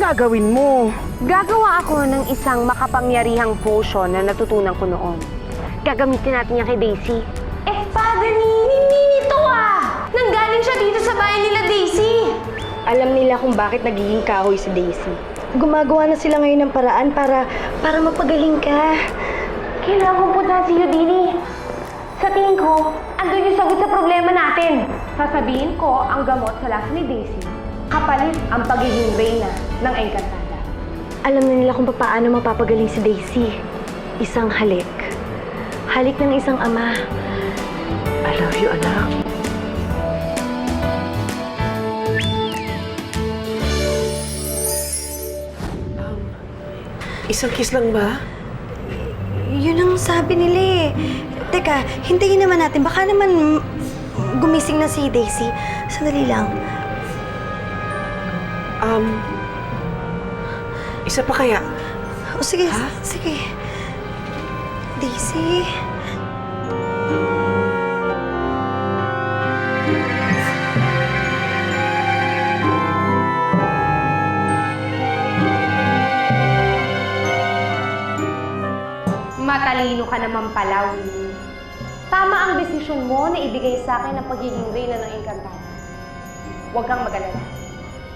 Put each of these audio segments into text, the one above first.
gagawin mo? Gagawa ako ng isang makapangyarihang potion na natutunan ko noon. Gagamitin natin yan kay Daisy. Espada ni Mini to ah! Nanggaling siya dito sa bayan nila Daisy. Alam nila kung bakit nagiging kahoy si Daisy. Gumagawa na sila ngayon ng paraan para magpagaling ka. Kailangan kong puntahan si Houdini. Sa tingin ko, andun yung sagot sa problema natin. Sasabihin ko ang gamot sa lakas ni Daisy, kapalit ang pagiging reyna ng Encantada. Alam na nila kung paano mapapagaling si Daisy. Isang halik. Halik ng isang ama. I love you, anak. Isang kiss lang ba? Yun ang sabi nila eh. Teka, hintayin naman natin. Baka naman gumising na si Daisy. Sandali lang. Isa pa kaya? O sige, Ha? sige. Daisy. Matalino ka naman pala, Winnie. Tama ang desisyon mo na ibigay sa akin ang pagiging reyna ng Encantada. Huwag kang mag-alala.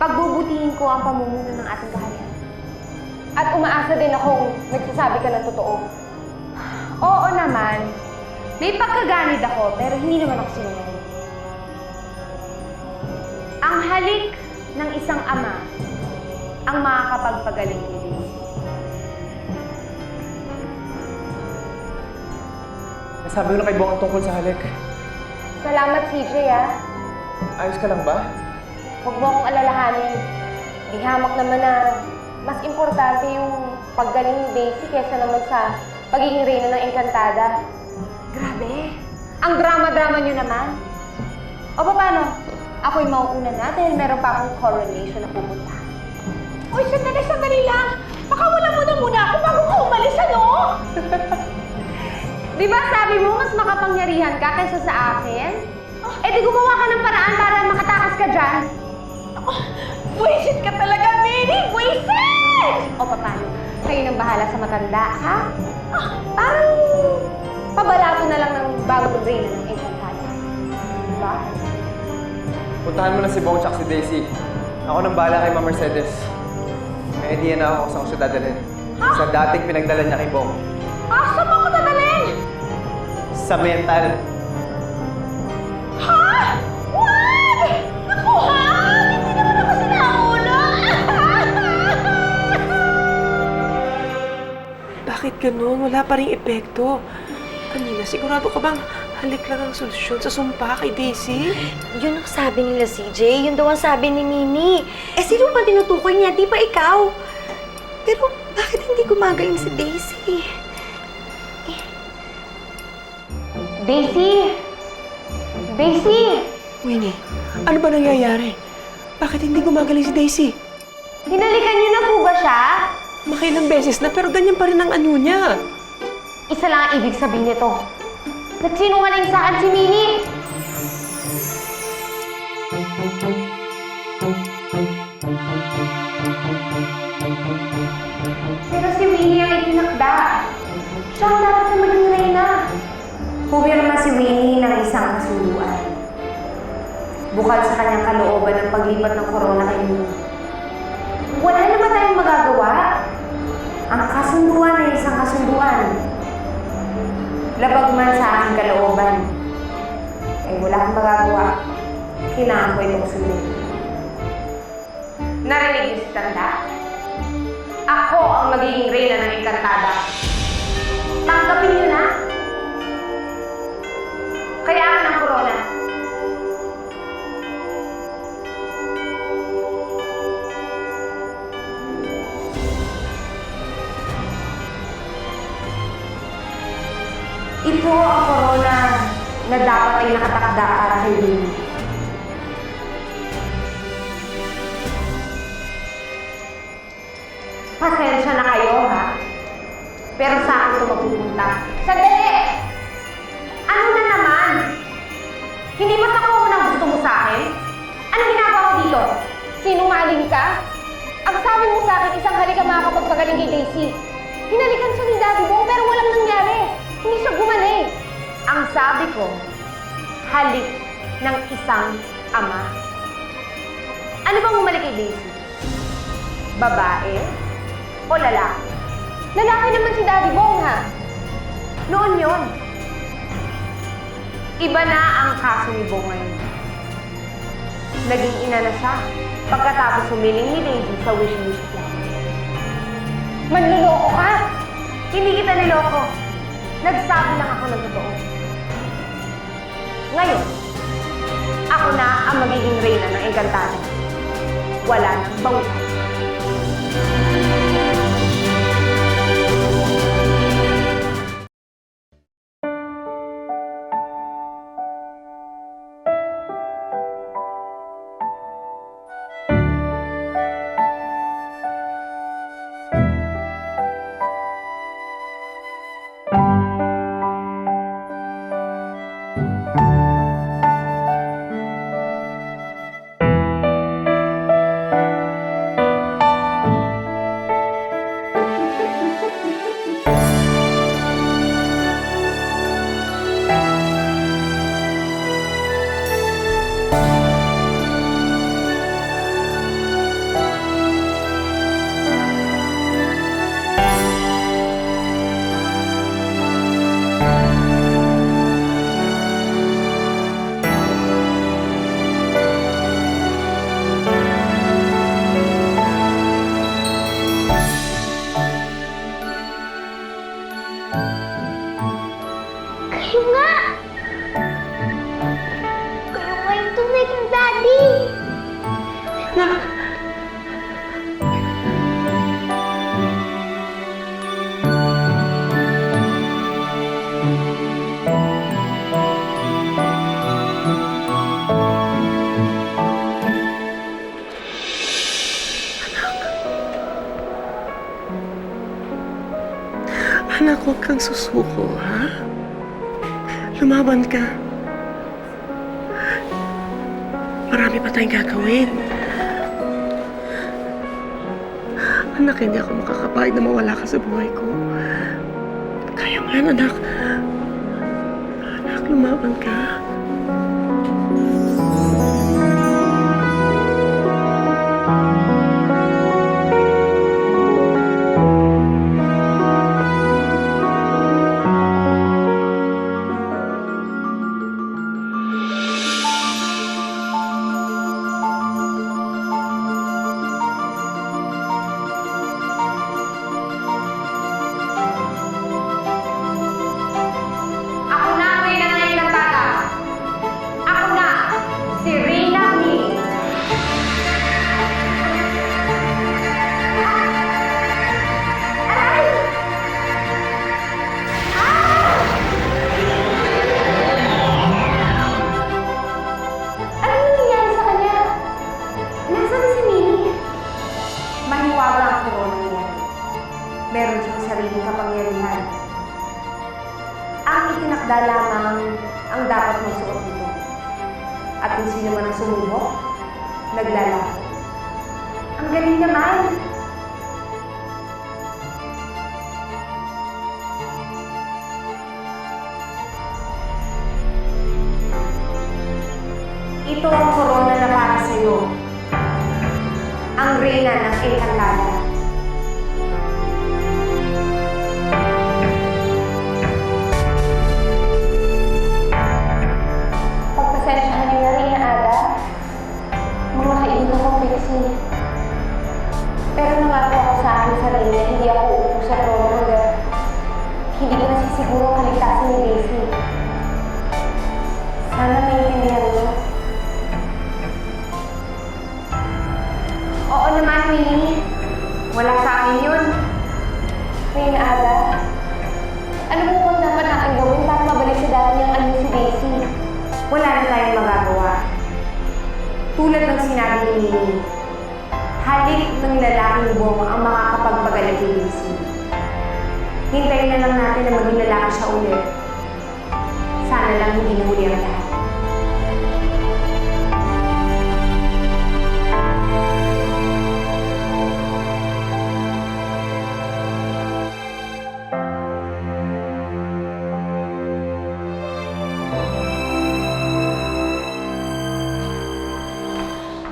Pagbubutihin ko ang pamumuno ng ating kaharian. At umaasa din akong nagsasabi ka ng totoo. Oo naman, may pagkaganid ako pero hindi naman ako sinungaling. Ang halik ng isang ama ang makakapagpagaling ni Daisy. Nasabi ko na kay Bong ang tungkol sa halik. Salamat, CJ, ah. Ayos ka lang ba? Huwag mo akong alalahanin. Di hamak naman na mas importante yung paggaling ni Daisy kesa naman sa pagiging reyna ng Encantada. Grabe. Ang drama-drama nyo naman. O paano? Ako'y mauuna na dahil meron pa akong coronation na pupunta. Uy, sandali lang. Pakawalan mo na muna ako bago ka umalis, ano? Di ba sabi mo mas makapangyarihan ka kaysa sa akin? Eh di gumawa ka ng paraan para makatakas ka dyan. Buwisit ka talaga, Mini! Buwisit! O paano? Kayo nang bahala sa matanda, ha? Parang pabalato na lang ng bagong reyna ng Encantada. Diba? Puntahan mo na si Bong tsaka si Daisy. Ako nang bahala kay Ma'am Mercedes. May idea na ako kung saan ko siya dadalhin. Sa dating pinagdala niya kay Bong. Saan mo ko dadalhin? Sa mental. Ha? What? Naku, ha? Hindi naman ako sinauna. Bakit ganun? Wala pa rin epekto. Kanina, sigurado ka bang halik lang ang solusyon sa sumpa kay Daisy? Yun ang sabi nila, CJ. Yun daw ang sabi ni Mini. Eh, sino ba tinutukoy niya? Di ba ikaw? Pero bakit hindi gumagaling si Daisy? Daisy! Daisy! Winnie, ano ba nangyayari? Bakit hindi gumagaling si Daisy? Hinalikan niyo na po ba siya? Makailang beses na pero ganyan pa rin ang ano niya. Isa lang ang ibig sabihin nito. Nagsinungaling sa akin si Mini! Pero si Winnie ang itinakda. Siya ang dapat na maging reyna. Pumirma si Winnie ng isang kasunduan. Bukod sa kanyang kalooban ng paglipat ng corona kay Winnie. Wala naman tayong magagawa. Ang kasunduan ay isang kasunduan. Labag man sa aking kalooban. Eh, wala akong magagawa. Kailangan ko itong sundin. Narinig niyo si Tanda? Ako ang magiging reyna ng Encantada. Tanggapin niyo na. Kailangan ng corona. Ito ang corona na dapat ay nakatakda para kay Winnie. Pasensya na kayo, ha? Pero sa akin ito magpupunta. Sandali! Ano na naman? Hindi ba ako ang gusto mo sa akin? Ano ginagawa ko dito? Sinungaling ka? Ang sabi mo sa akin, isang halik ang makakapagpagaling kay Daisy. Hinalikan siya ni Daddy Bong pero walang nangyari. Hindi siya gumaling. Ang sabi ko, halik ng isang ama. Ano bang humalik kay Daisy? Babae o lalaki? Lalaki naman si Daddy Bong, ha? Noon yon. Iba na ang kaso ni Bong ngayon. Naging ina na siya pagkatapos humiling ni Daisy sa wish-wish plan. Manluloko ka! Hindi kita niloko. Nagsabi lang ako ng totoo. Ngayon, ako na ang magiging reyna ng Encantada. Wala nang bawian. Kayo nga! Kayo nga yung tunay kong daddy! Anak! Anak, huwag kang susuko, ha? Lumaban ka. Marami pa tayong gagawin. Anak, hindi ako makakapayag na mawala ka sa buhay ko. Kaya nga, anak. Anak, lumaban ka. Ako na ang reyna ng Encantada. Ako na, si Reyna Lee. Aray! Ano nangyayari sa kanya? Nasaan si Minnie? Mahiwaga ang corona niya. Meron siyang sariling kapangyarihan. Ang itinakda lamang ang dapat magsuot nito. At kung sino man ang sumubok, naglalako. Ang galing naman! Ito ang corona na para sa iyo. Ang reyna ng Encantada. Pagpasensyahan niyo na rin na Ada. Mga kaibigan kong busy. Pero nangako ako sa akin sarili na hindi ako uupo sa trono hanggang hindi ko nasisiguro ang kaligtasan ni Daisy. Sana maintindihan mo. Oo naman, Winnie. Wala sa akin yun. Reyna Ada, ano mo bang dapat natin gawin para mabalik sa daan niyang ano si Daisy? Wala na tayong magagawa. Tulad ng sinabi ni Minnie, halik ng lalaking Bong ang makakapagpagaling kay Daisy. Hintayin na lang natin na maging lalaki siya ulit. Sana lang hindi nahuli ang lahat.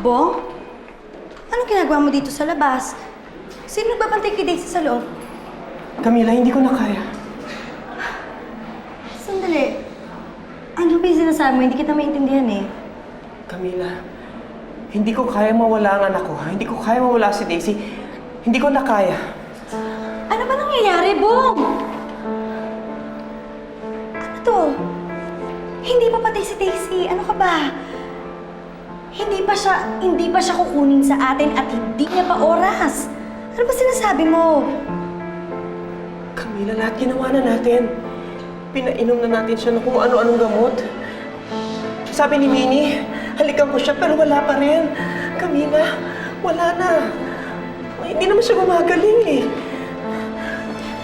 Bong? Anong ginagawa mo dito sa labas? Sino nagbabantay kay Daisy sa loob? Camila, hindi ko na kaya. Sandali. Ano ba yung sinasabi mo? Hindi kita maintindihan eh. Camila, hindi ko kaya mawala ang anak ko. Hindi ko kaya mawala si Daisy. Hindi ko na kaya. Ano ba nangyayari, Bong? Ano to? Hindi pa patay si Daisy. Ano ka ba? Hindi pa siya kukunin sa atin at hindi niya pa oras. Ano ba sinasabi mo? Camila, lahat ginawa na natin. Pinainom na natin siya ng kung ano-anong gamot. Sabi ni Minnie, halikan ko siya pero wala pa rin. Camila, wala na. Hindi naman siya gumagaling eh.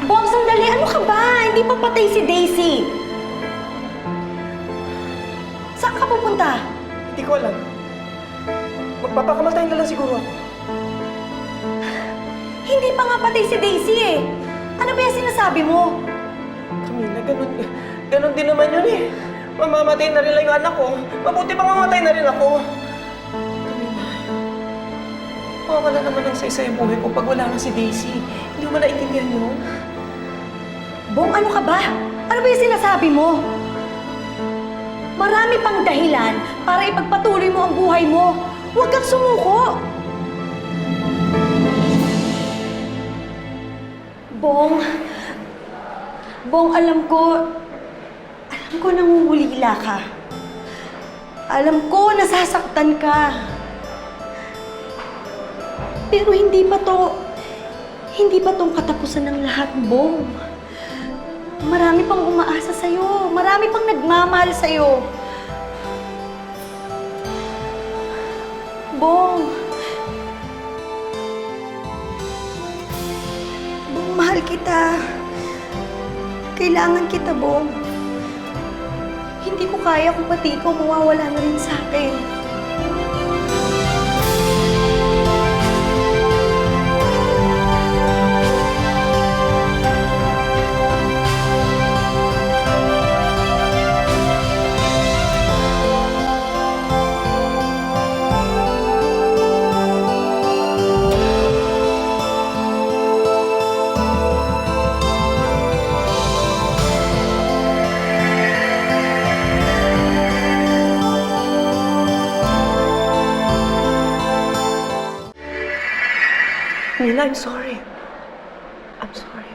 Bong, sandali! Ano ka ba? Hindi pa patay si Daisy. Saan ka pupunta? Hindi ko alam. Magpapakamatay na lang siguro ako. Hindi pa nga patay si Daisy eh. Ano ba yung sinasabi mo? Camila, ganun din naman yun eh. Mamamatay na rin lang yung anak ko. Mabuti pa mamatay na rin ako. Camila, mawawala naman ng saysay ang buhay ko pag wala na si Daisy. Hindi mo naintindihan yun? Bong, ano ka ba? Ano ba yung sinasabi mo? Marami pang dahilan para ipagpatuloy mo ang buhay mo. Huwag kang sumuko. Bong, alam ko nangungulila ka. Alam ko nasasaktan ka. Pero hindi pa tong katapusan ng lahat, Bong. Marami pang umaasa sa'yo. Marami pang nagmamahal sa'yo. Bong, mahal kita. Kailangan kita, Bong. Hindi ko kaya kung pati ikaw mawawala na rin sa akin. Camila, I'm sorry. I'm sorry.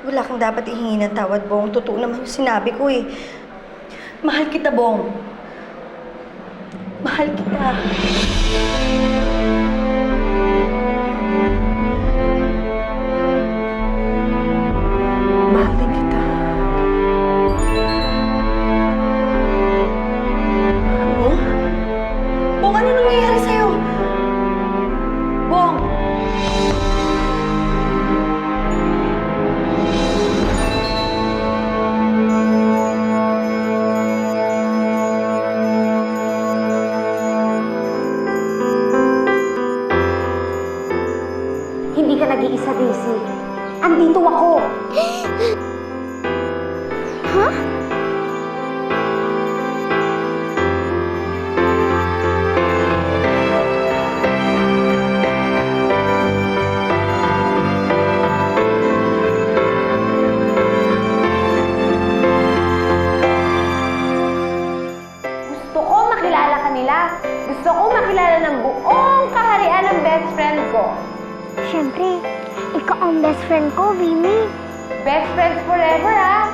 Wala kang dapat ihingi ng tawad, Bong. Totoo naman yung sinabi ko eh. Mahal kita, Bong. Mahal kita. Mahal din kita. Bong? Bong, ano nangyayari sa'yo? Bong! Hindi ka nag-iisa, Daisy. Andito ako. Ha? Gusto ko makilala ka nila. Gusto ko makilala ng buong kaharian ng best friend ko. Siyempre, ikaw ang best friend ko, Vimy. Best friends forever, ah!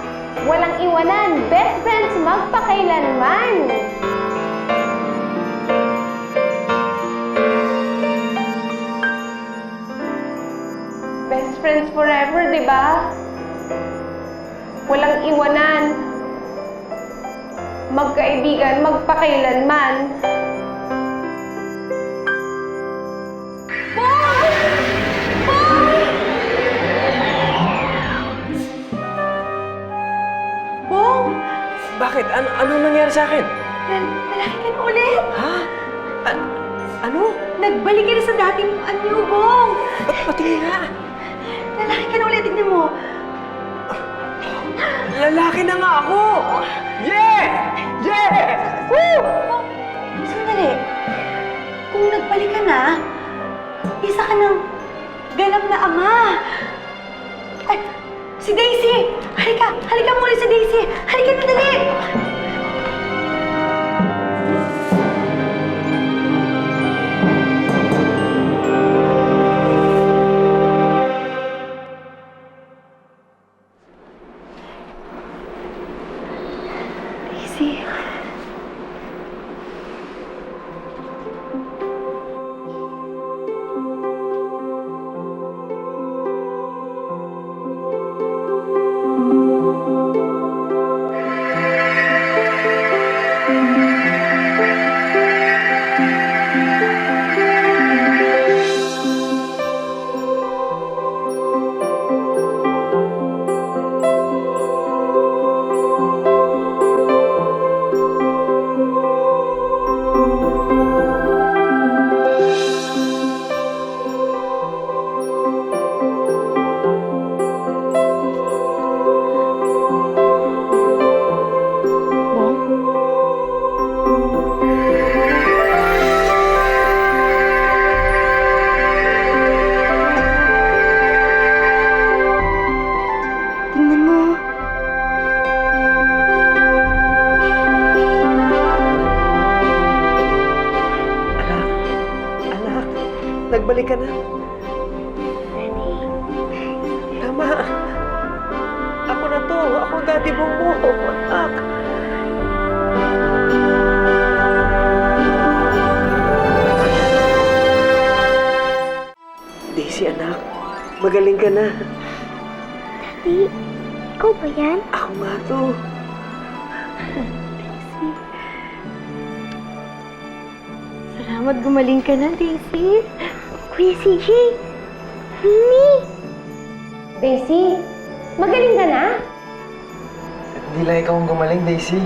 Walang iwanan. Best friends magpakailanman. Best friends forever, di ba? Walang iwanan. Magkaibigan, magpakailanman. Bong! Bakit? Anong nangyari sa akin? Lalaki ka na ulit! Ha? Ano? Nagbalik ka na sa dating anyo, Bong! Patingin nga. Lalaki ka na ulit, tignan mo. Lalaki na nga ako! Yeah! Yeah! Woo! Sandali. halika na. Isa ka ng ganap na ama. Ay, si Daisy! Halika! Halika muna si Daisy! Halika na, dali! Daisy. Tingnan mo. Anak, nagbalik ka na. Tama. Ako na to. Ako ang daddy mo, anak. Daisy, anak. Magaling ka na. Daddy, ikaw ba yan? Ako nga to. Salamat gumaling ka na, Daisy. Kuya CJ, Mimi. Daisy, magaling ka na? At hindi lang ikaw ang gumaling, Daisy.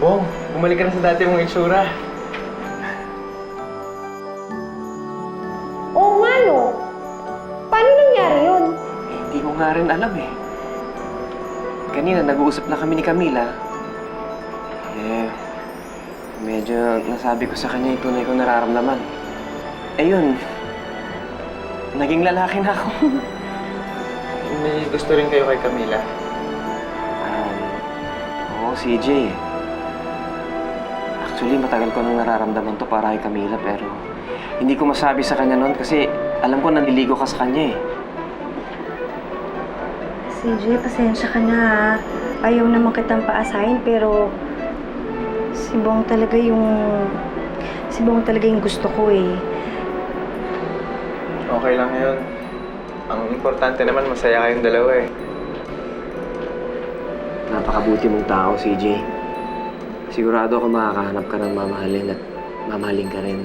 Bong, bumalik ka na sa dati mong itsura. Oo nga, no? Paano nangyari yun? Hindi ko nga rin alam eh. Kanina nag-uusap na kami ni Camila. Medyo nasabi ko sa kanya yung tunay kong nararamdaman. Yun. Naging lalaki na ako. May gusto rin kayo kay Camila. Oo, CJ. Actually, matagal ko nang nararamdaman to para kay Camila pero hindi ko masabi sa kanya noon kasi alam ko naliligo ka sa kanya eh. CJ, pasensya ka na ha. Ayaw naman kitang pa-assign pero si Bong talaga yung gusto ko eh. Okay lang yun. Ang importante naman, masaya kayong dalawa eh. Napakabuti mong tao, CJ. Sigurado ako makakahanap ka ng mamahalin at mamahalin ka rin.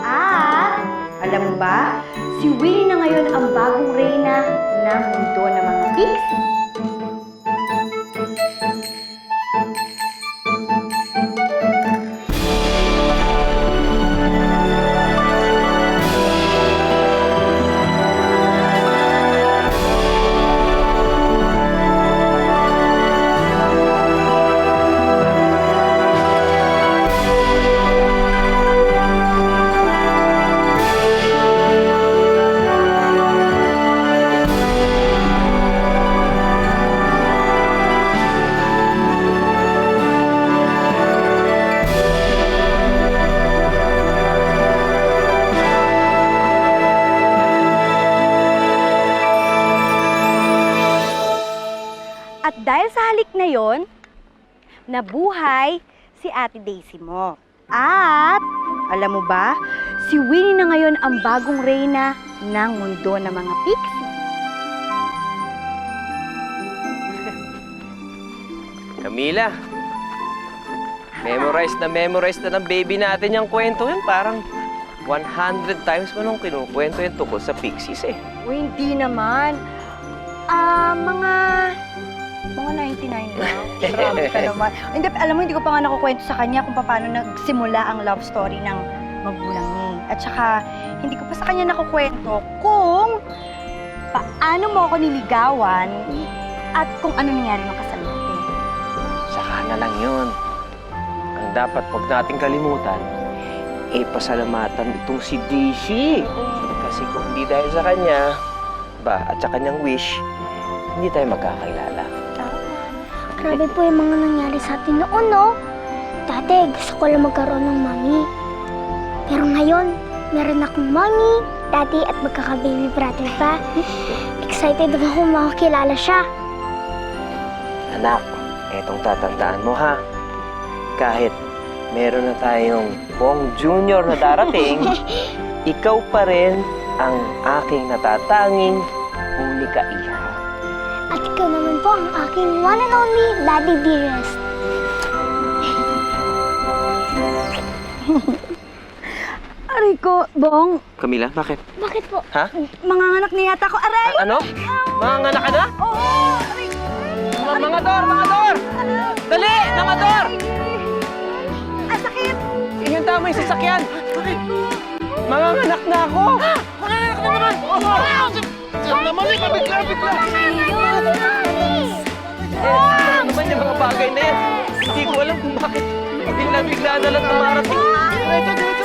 At, alam mo ba, si Winnie na ngayon ang bagong reyna ng mundo ng mga pixie. At dahil sa halik na yon, nabuhay si Ate Daisy mo. At, alam mo ba, si Winnie na ngayon ang bagong reyna ng mundo ng mga pixie. Camila, memorize na ng baby natin yung kwento yun. Parang 100 times mo nung kinukwento yung tungkol sa pixies eh. O hindi naman. Mga 99 lang. Grabe ka naman. Hindi, alam mo, hindi ko pa nga nakukwento sa kanya kung paano nagsimula ang love story ng magulang niya. At saka, hindi ko pa sa kanya nakukwento kung paano mo ako niligawan at kung ano nangyari ng kasal natin. na lang yun. Ang dapat wag nating kalimutan, pasalamatan itong si Daisy. Kasi kung hindi dahil sa kanya, at sa kanyang wish, hindi tayo magkakailala. Grabe po yung mga nangyari sa atin noon, no? Dati, gusto ko lang magkaroon ng mami. Pero ngayon, meron akong mommy, daddy, at magkaka-baby brother pa. Excited ako makakilala siya. Anak, etong tatandaan mo ha. Kahit meron na tayong Bong Junior na darating, ikaw pa rin ang aking natatanging unika iha. At ikaw naman po ang aking one and only daddy dearest. Aray ko, Bong. Camila, bakit? Bakit po? Ha? Manganganak na yata ako. Aray! Ano? Manganganak ka na? Oo! Aray! Mga door! Mga door! Dali! Mga door! Ang sakit! Ihinta mo yung sasakyan! Manganganak na ako! Manganak na naman! Naman, pabigla-bigla! Ano naman yung mga bagay na yan? Hindi ko alam kung bakit bigla-bigla na lang tumarating. Ito, dito!